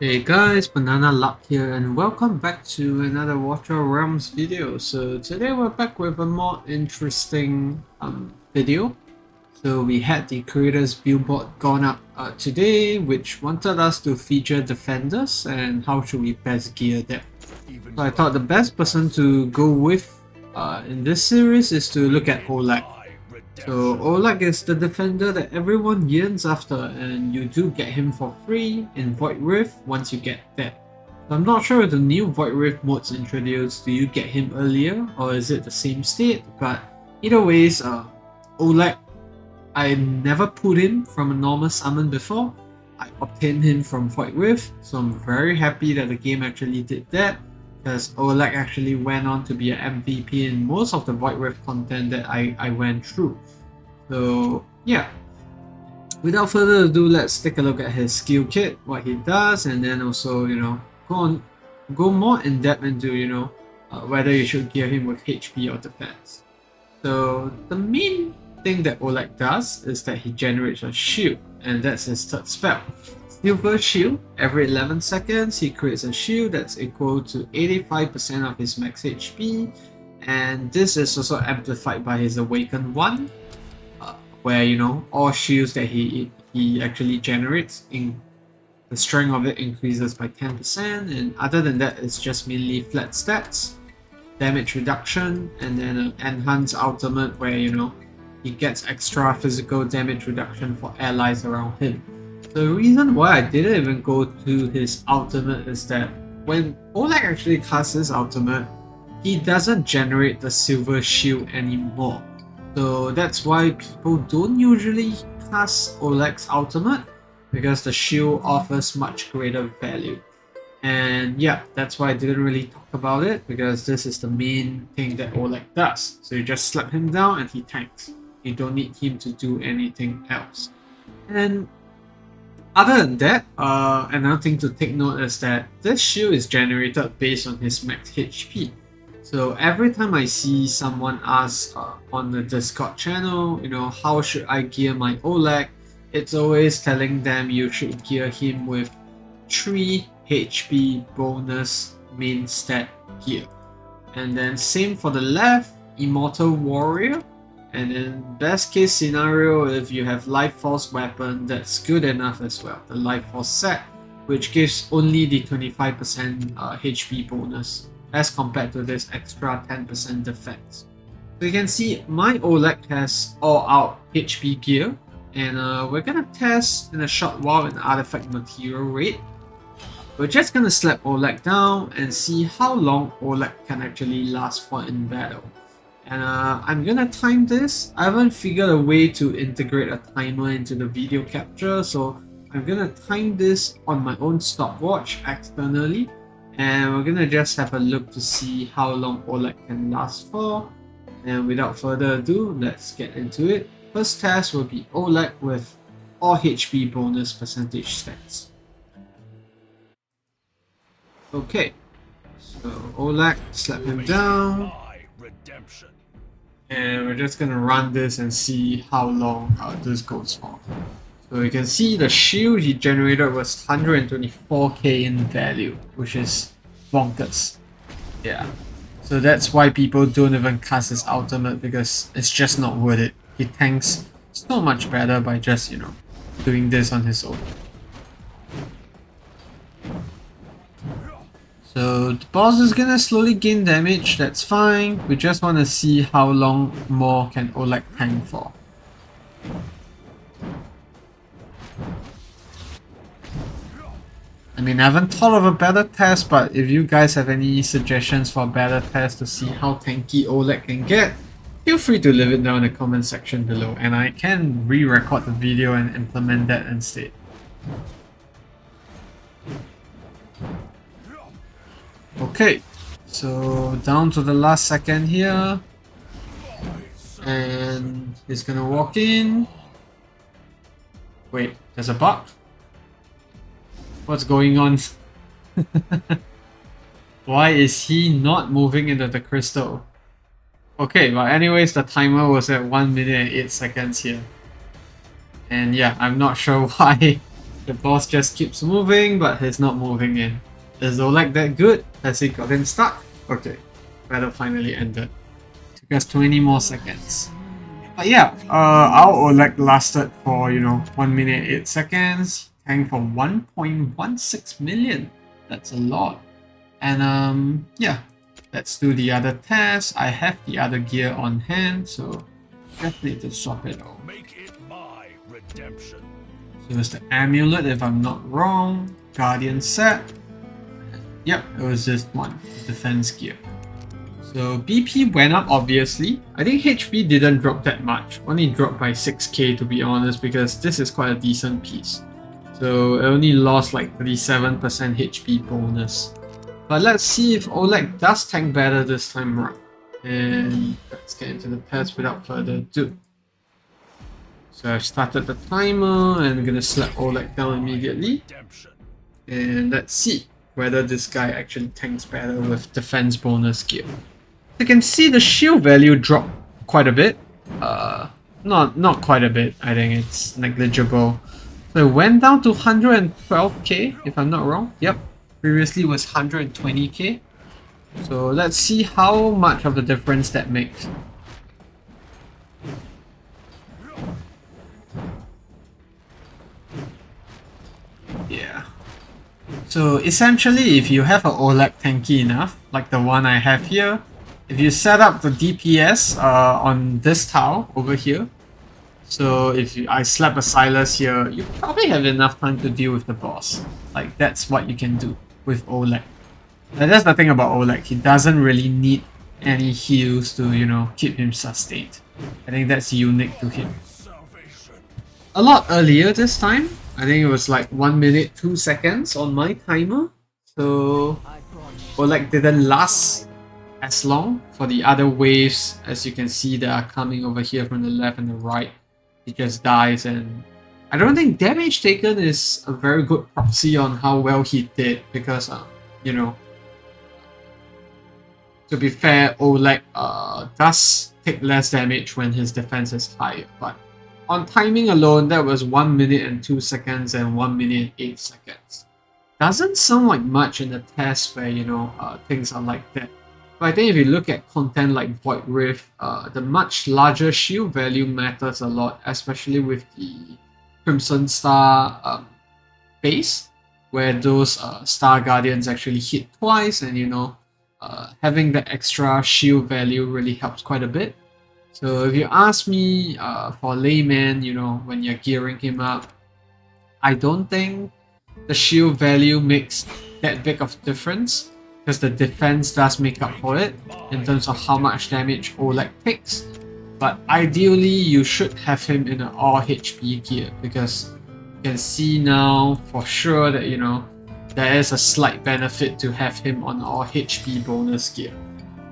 Hey guys, Banana Luck here and welcome back to another Watcher Realms video. So today we're back with a more interesting video. So we had the creators billboard gone up today, which wanted us to feature defenders and how should we best gear them. So I thought the best person to go with in this series is to look at OLAGUE. So Oleg is the defender that everyone yearns after, and you do get him for free in Void Rift once you get that. So I'm not sure if the new Void Rift modes introduced, do you get him earlier or is it the same state? But either ways, Oleg, I never pulled him from a normal summon before. I obtained him from Void Rift, so I'm very happy that the game actually did that, because Oleg actually went on to be an MVP in most of the Void Rift content that I went through. So yeah, without further ado, let's take a look at his skill kit, what he does, and then also go more in depth into whether you should gear him with HP or defense. So the main thing that Oleg does is that he generates a shield, and that's his third spell. Silver Shield. Every 11 seconds, he creates a shield that's equal to 85% of his max HP, and this is also amplified by his Awakened 1, where all shields that he actually generates, in the strength of it increases by 10%, and other than that, it's just mainly flat stats, damage reduction, and then an enhanced ultimate where he gets extra physical damage reduction for allies around him. The reason why I didn't even go to his ultimate is that when Oleg actually casts his ultimate, he doesn't generate the silver shield anymore. So that's why people don't usually cast Oleg's ultimate, because the shield offers much greater value. And yeah, that's why I didn't really talk about it, because this is the main thing that Oleg does. So you just slap him down and he tanks. You don't need him to do anything else. And other than that, another thing to take note is that this shield is generated based on his max HP. So every time I see someone ask on the Discord channel, how should I gear my Oleg, it's always telling them you should gear him with 3 HP bonus main stat gear. And then same for the left, Immortal Warrior. And in best case scenario, if you have Life Force weapon, that's good enough as well. The Life Force set, which gives only the 25% HP bonus as compared to this extra 10% defense. So you can see my Oleg has all out HP gear, and we're gonna test in a short while an artifact material rate. We're just gonna slap Oleg down and see how long Oleg can actually last for in battle. And I'm gonna time this. I haven't figured a way to integrate a timer into the video capture, so I'm gonna time this on my own stopwatch externally, and we're gonna just have a look to see how long Oleg can last for. And without further ado, let's get into it. First test will be Oleg with all HP bonus percentage stats. Okay, so Oleg, slap him down. And we're just gonna run this and see how long this goes for. So you can see the shield he generated was 124k in value, which is bonkers. Yeah. So that's why people don't even cast his ultimate, because it's just not worth it. He tanks so much better by just, doing this on his own. So the boss is gonna slowly gain damage, that's fine. We just want to see how long more can Oleg tank for. I mean, I haven't thought of a better test, but if you guys have any suggestions for a better test to see how tanky Oleg can get, feel free to leave it down in the comment section below, and I can re-record the video and implement that instead. Okay, so down to the last second here, and he's gonna walk in. Wait, there's a bug? What's going on? Why is he not moving into the crystal? Okay, but anyways, the timer was at 1 minute and 8 seconds here. And yeah, I'm not sure why The boss just keeps moving, but he's not moving in. Is Oleg that good? Has he got him stuck? Okay, battle finally ended. Took us 20 more seconds. But yeah, our Oleg lasted for, 1 minute 8 seconds, tanked for 1.16 million. That's a lot. And yeah, let's do the other test. I have the other gear on hand, so just need to swap it out. Make it my redemption. So it was the amulet, if I'm not wrong. Guardian set. Yep, it was this one, defense gear. So BP went up, obviously. I think HP didn't drop that much. Only dropped by 6k, to be honest, because this is quite a decent piece. So it only lost like 37% HP bonus. But let's see if Oleg does tank better this time around. And let's get into the test without further ado. So I've started the timer and I'm gonna slap Oleg down immediately. And let's see whether this guy actually tanks better with defense bonus gear. You can see the shield value dropped quite a bit. Not quite a bit, I think it's negligible. So it went down to 112k, if I'm not wrong. Yep, previously was 120k. So let's see how much of the difference that makes. Yeah. So essentially, if you have an OLAGUE tanky enough, like the one I have here, if you set up the DPS on this tile over here, so if I slap a Silas here, you probably have enough time to deal with the boss. Like, that's what you can do with OLAGUE. And that's the thing about OLAGUE, he doesn't really need any heals to, keep him sustained. I think that's unique to him. A lot earlier this time, I think it was like 1 minute 2 seconds on my timer. So OLAGUE didn't last as long for the other waves, as you can see that are coming over here from the left and the right. He just dies, and I don't think damage taken is a very good proxy on how well he did, because to be fair, OLAGUE does take less damage when his defense is higher, but on timing alone, that was 1 minute and 2 seconds and 1 minute 8 seconds. Doesn't sound like much in the test where, things are like that. But I think if you look at content like Void Rift, the much larger shield value matters a lot, especially with the Crimson Star base, where those Star Guardians actually hit twice, and having the extra shield value really helps quite a bit. So if you ask me, for layman, when you're gearing him up, I don't think the shield value makes that big of a difference, because the defense does make up for it in terms of how much damage OLAGUE takes. But ideally, you should have him in an all HP gear, because you can see now for sure that there is a slight benefit to have him on all HP bonus gear.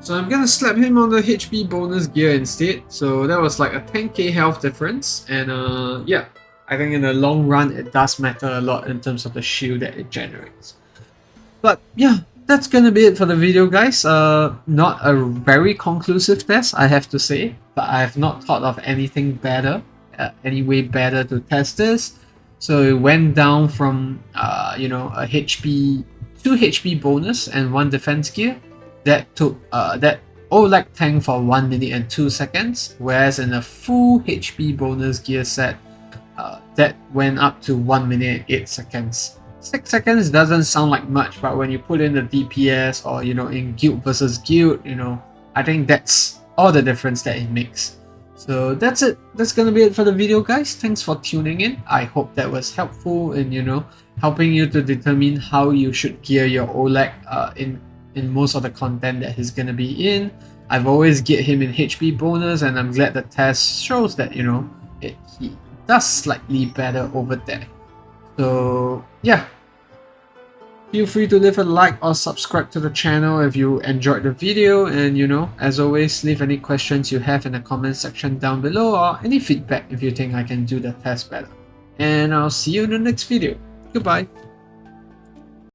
So I'm gonna slap him on the HP bonus gear instead. So that was like a 10k health difference, and yeah, I think in the long run it does matter a lot in terms of the shield that it generates. But yeah, that's gonna be it for the video, guys. Not a very conclusive test, I have to say, but I have not thought of anything better, any way better to test this. So it went down from a HP, 2 HP bonus and 1 defense gear. That took that OLAGUE tank for 1 minute and 2 seconds, whereas in a full HP bonus gear set, that went up to 1 minute 8 seconds. 6 seconds doesn't sound like much, but when you put in the DPS or in guild versus guild, I think that's all the difference that it makes. So that's it. That's gonna be it for the video, guys. Thanks for tuning in. I hope that was helpful in helping you to determine how you should gear your OLAGUE in most of the content that he's gonna be in. I've always geared him in HP bonus, and I'm glad the test shows that he does slightly better over there. So yeah, feel free to leave a like or subscribe to the channel if you enjoyed the video, and as always, leave any questions you have in the comment section down below, or any feedback if you think I can do the test better. And I'll see you in the next video. Goodbye.